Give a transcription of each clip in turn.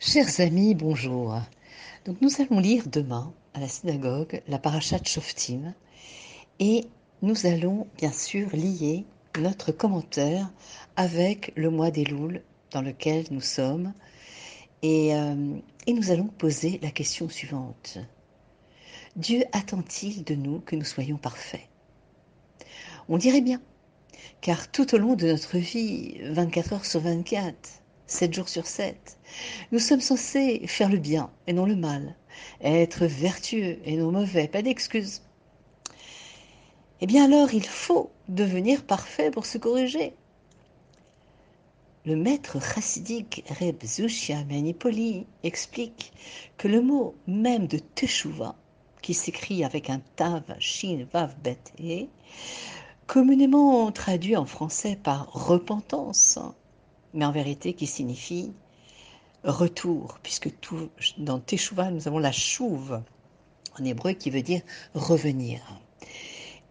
Chers amis, bonjour. Donc nous allons lire demain à la synagogue la paracha de Shoftim et nous allons bien sûr lier notre commentaire avec le mois d'Elul dans lequel nous sommes et nous allons poser la question suivante. Dieu attend-il de nous que nous soyons parfaits? On dirait bien, car tout au long de notre vie, 24 heures sur 24, 7 jours sur 7, nous sommes censés faire le bien et non le mal, être vertueux et non mauvais, pas d'excuses. Eh bien alors, il faut devenir parfait pour se corriger. Le maître chassidique Reb Zushia Manipoli explique que le mot même de Teshuvah, qui s'écrit avec un tav, shin, vav, bet, et, communément traduit en français par repentance, mais en vérité qui signifie retour, puisque tout, dans Teshuvah, nous avons la chouve en hébreu qui veut dire revenir.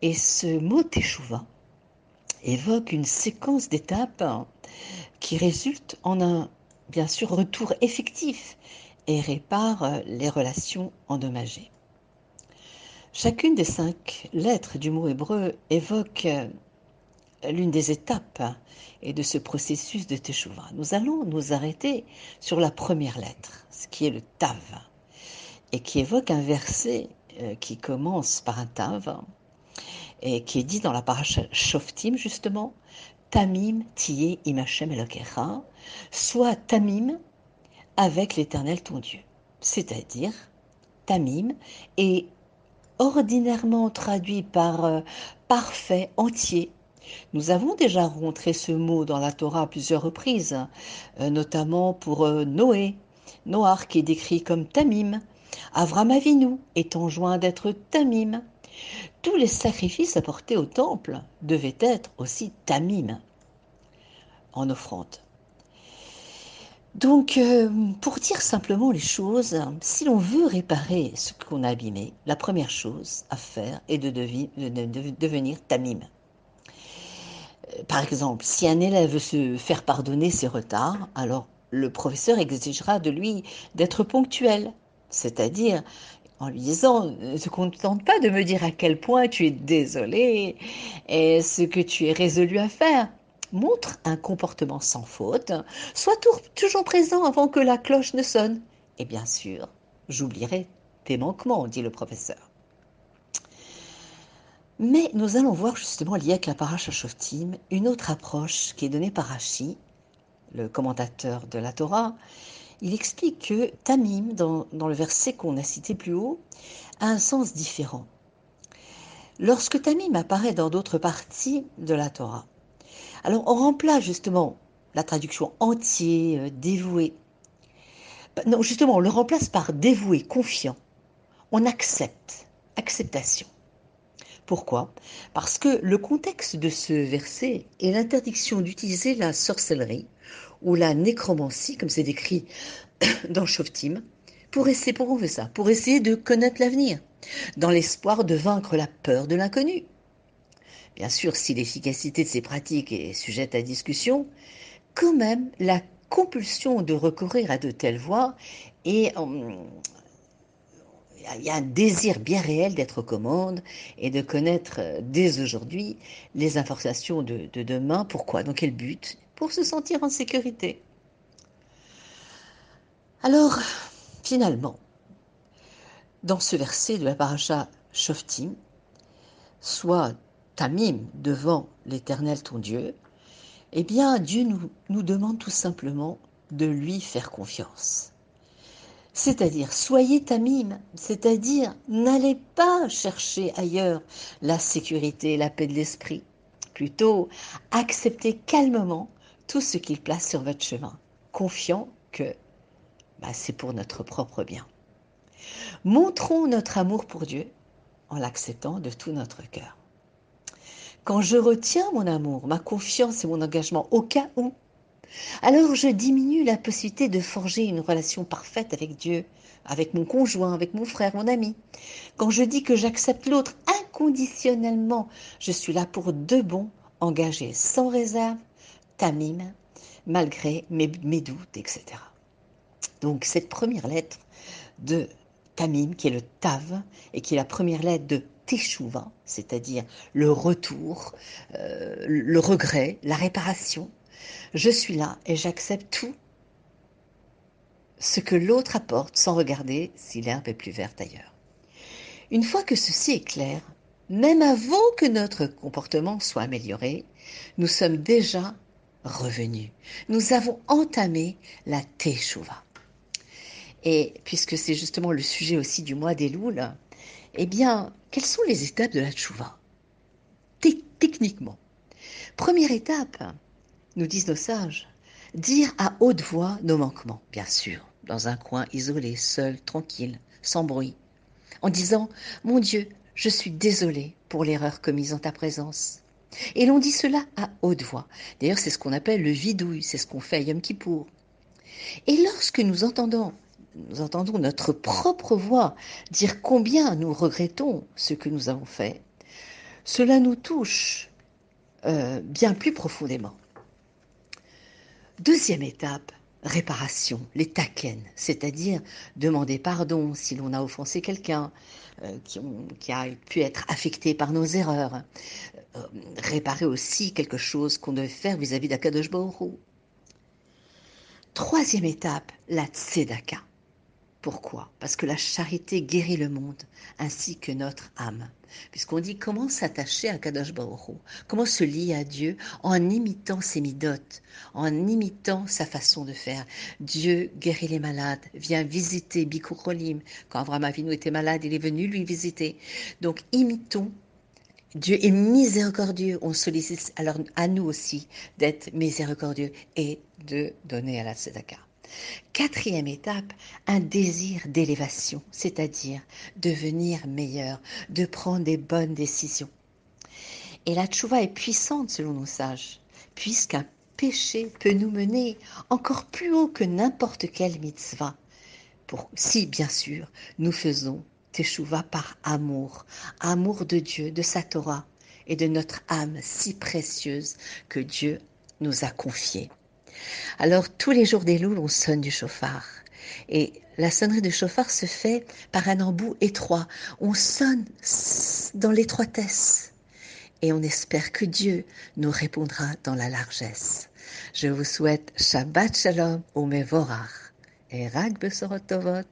Et ce mot Teshuvah évoque une séquence d'étapes qui résulte en un, bien sûr, retour effectif et répare les relations endommagées. Chacune des 5 lettres du mot hébreu évoque l'une des étapes et de ce processus de Teshuvah. Nous allons nous arrêter sur la première lettre, ce qui est le Tav, et qui évoque un verset qui commence par un Tav, et qui est dit dans la paracha Shoftim justement, Tamim tiye im Hashem Elokecha, soit Tamim avec l'Éternel ton Dieu. C'est-à-dire, Tamim est ordinairement traduit par parfait, entier. Nous avons déjà rencontré ce mot dans la Torah à plusieurs reprises, notamment pour Noé, Noach qui est décrit comme Tamim, Avram Avinu est enjoint d'être Tamim. Tous les sacrifices apportés au temple devaient être aussi Tamim en offrande. Donc, pour dire simplement les choses, si l'on veut réparer ce qu'on a abîmé, la première chose à faire est de devenir Tamim. Par exemple, si un élève veut se faire pardonner ses retards, alors le professeur exigera de lui d'être ponctuel, c'est-à-dire en lui disant ne te contente pas de me dire à quel point tu es désolé et ce que tu es résolu à faire. Montre un comportement sans faute, sois toujours présent avant que la cloche ne sonne. Et bien sûr, j'oublierai tes manquements, dit le professeur. Mais nous allons voir justement, lié avec la paracha Shoftim, une autre approche qui est donnée par Rashi, le commentateur de la Torah. Il explique que Tamim, dans le verset qu'on a cité plus haut, a un sens différent. Lorsque Tamim apparaît dans d'autres parties de la Torah, alors on remplace justement la traduction entier, dévoué. Non, justement, on le remplace par dévoué, confiant. On accepte, acceptation. Pourquoi? Parce que le contexte de ce verset est l'interdiction d'utiliser la sorcellerie ou la nécromancie, comme c'est décrit dans Shoftim, pourquoi on fait ça? Pour essayer de connaître l'avenir, dans l'espoir de vaincre la peur de l'inconnu. Bien sûr, si l'efficacité de ces pratiques est sujette à discussion, quand même, la compulsion de recourir à de telles voies est il y a un désir bien réel d'être aux commandes et de connaître dès aujourd'hui les informations de demain. Pourquoi? Dans quel but? Pour se sentir en sécurité. Alors, finalement, dans ce verset de la paracha Shoftim, soit Tamim devant l'Éternel ton Dieu, eh bien Dieu nous demande tout simplement de lui faire confiance. C'est-à-dire, soyez tamim, c'est-à-dire, n'allez pas chercher ailleurs la sécurité et la paix de l'esprit. Plutôt, acceptez calmement tout ce qu'il place sur votre chemin, confiant que c'est pour notre propre bien. Montrons notre amour pour Dieu en l'acceptant de tout notre cœur. Quand je retiens mon amour, ma confiance et mon engagement au cas où, alors je diminue la possibilité de forger une relation parfaite avec Dieu, avec mon conjoint, avec mon frère, mon ami. Quand je dis que j'accepte l'autre inconditionnellement, je suis là pour de bon, engagé sans réserve, tamim, malgré mes doutes, etc. Donc cette première lettre de Tamim, qui est le Tav, et qui est la première lettre de Teshuvah, c'est-à-dire le retour, le regret, la réparation. Je suis là et j'accepte tout ce que l'autre apporte sans regarder si l'herbe est plus verte ailleurs. Une fois que ceci est clair, même avant que notre comportement soit amélioré, nous sommes déjà revenus. Nous avons entamé la Teshuvah. Et puisque c'est justement le sujet aussi du mois d'Elul, eh bien, quelles sont les étapes de la Teshuvah techniquement? Première étape, nous disent nos sages, dire à haute voix nos manquements, bien sûr, dans un coin isolé, seul, tranquille, sans bruit, en disant « Mon Dieu, je suis désolé pour l'erreur commise en ta présence ». Et l'on dit cela à haute voix. D'ailleurs, c'est ce qu'on appelle le vidouille, c'est ce qu'on fait à Yom Kippour. Et lorsque nous entendons notre propre voix dire combien nous regrettons ce que nous avons fait, cela nous touche bien plus profondément. Deuxième étape, réparation, les taken, c'est-à-dire demander pardon si l'on a offensé quelqu'un qui a pu être affecté par nos erreurs, réparer aussi quelque chose qu'on devait faire vis-à-vis d'Akadosh Baruch Hu. Troisième étape, la tzedaka. Pourquoi? Parce que la charité guérit le monde, ainsi que notre âme. Puisqu'on dit comment s'attacher à Kadosh Baruch Hu, comment se lier à Dieu en imitant ses midotes, en imitant sa façon de faire. Dieu guérit les malades, vient visiter Bikur Cholim. Quand Avraham Avinu était malade, il est venu lui visiter. Donc imitons. Dieu est miséricordieux. On sollicite alors à nous aussi d'être miséricordieux et de donner à la tzedaka. Quatrième étape, un désir d'élévation, c'est-à-dire devenir meilleur, de prendre des bonnes décisions. Et la tchouva est puissante selon nos sages, puisqu'un péché peut nous mener encore plus haut que n'importe quelle mitzvah. Si, bien sûr, nous faisons teshuva par amour, amour de Dieu, de sa Torah et de notre âme si précieuse que Dieu nous a confiée. Alors, tous les jours d'Elul, on sonne du chauffard. Et la sonnerie du chauffard se fait par un embout étroit. On sonne dans l'étroitesse. Et on espère que Dieu nous répondra dans la largesse. Je vous souhaite Shabbat Shalom ou Mevorach et Rag Besorot Tovot.